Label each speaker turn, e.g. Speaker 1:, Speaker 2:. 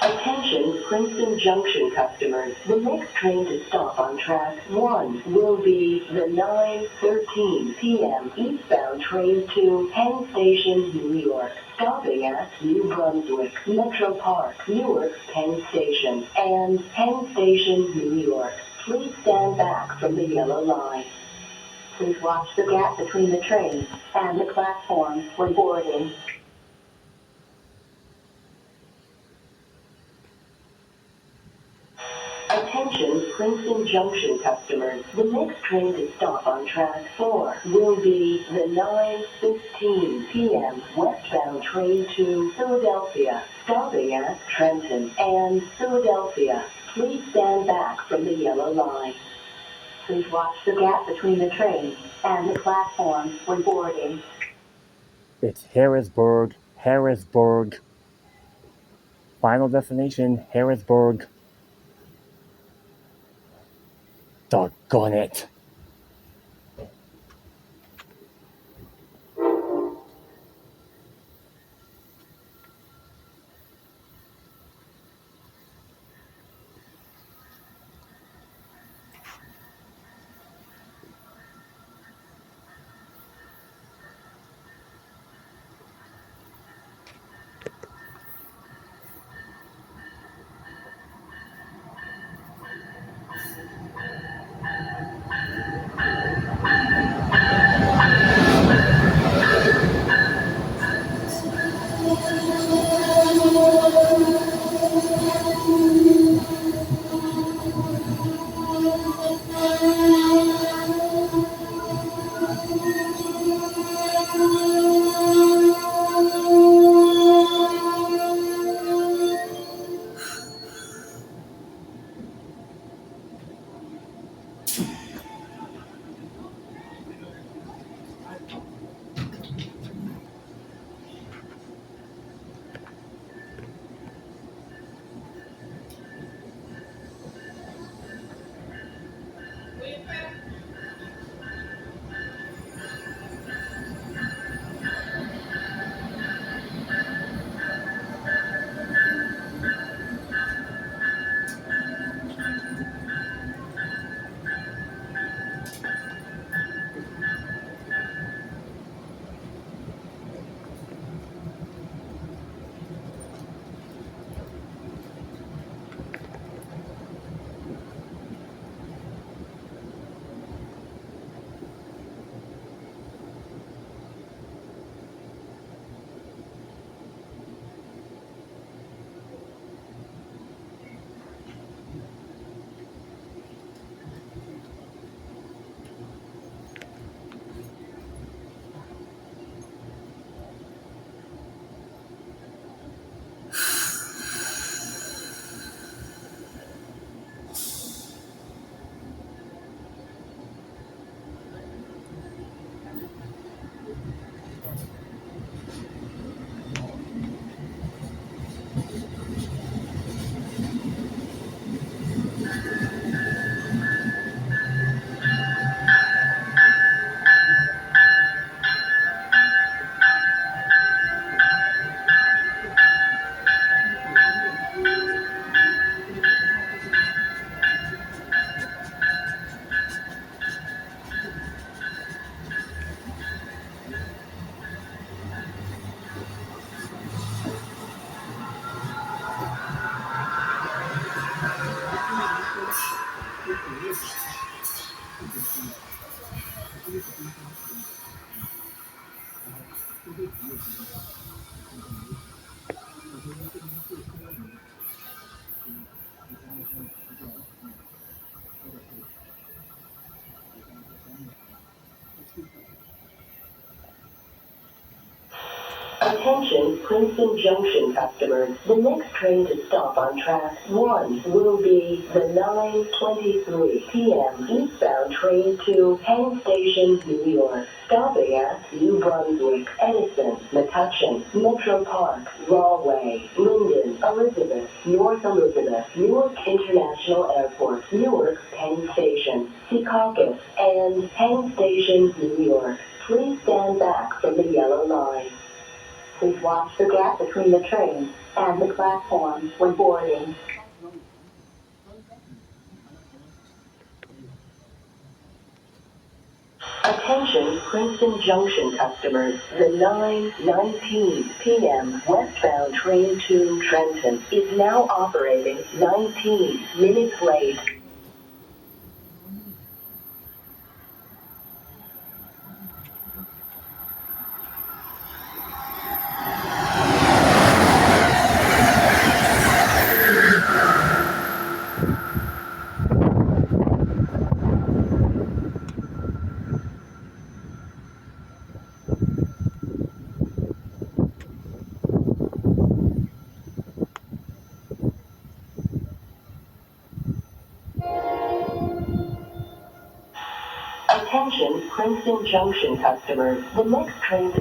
Speaker 1: Attention Princeton Junction customers. The next train to stop on track 1 will be the 9:13 p.m. eastbound train to Penn Station, New York, stopping at New Brunswick, Metro Park, Newark, Penn Station, and Penn Station, New York. Please stand back from the yellow line. Please watch the gap between the train and the platform when boarding. Attention Princeton Junction customers. The next train to stop on track 4 will be the 9:15 p.m. westbound train to Philadelphia, stopping at Trenton and Philadelphia. Please stand back from the yellow line. Please watch the gap between the train and the platform when boarding.
Speaker 2: It's Harrisburg, Harrisburg. Final destination, Harrisburg. Doggone it.
Speaker 1: Attention, Princeton Junction customers. The next train to stop on track 1 will be the 9:23 p.m. eastbound train to Penn Station, New York, stopping at New Brunswick, Edison, Metuchen, Metro Park, Rahway, Linden, Elizabeth, North Elizabeth, Newark International Airport, Newark Penn Station, Secaucus, and Penn Station, New York. Please stand back from the yellow line. Please watch the gap between the train and the platform when boarding. Attention Princeton Junction customers. The 9:19 p.m. westbound train to Trenton is now operating 19 minutes late. Attention Princeton Junction customers. The next train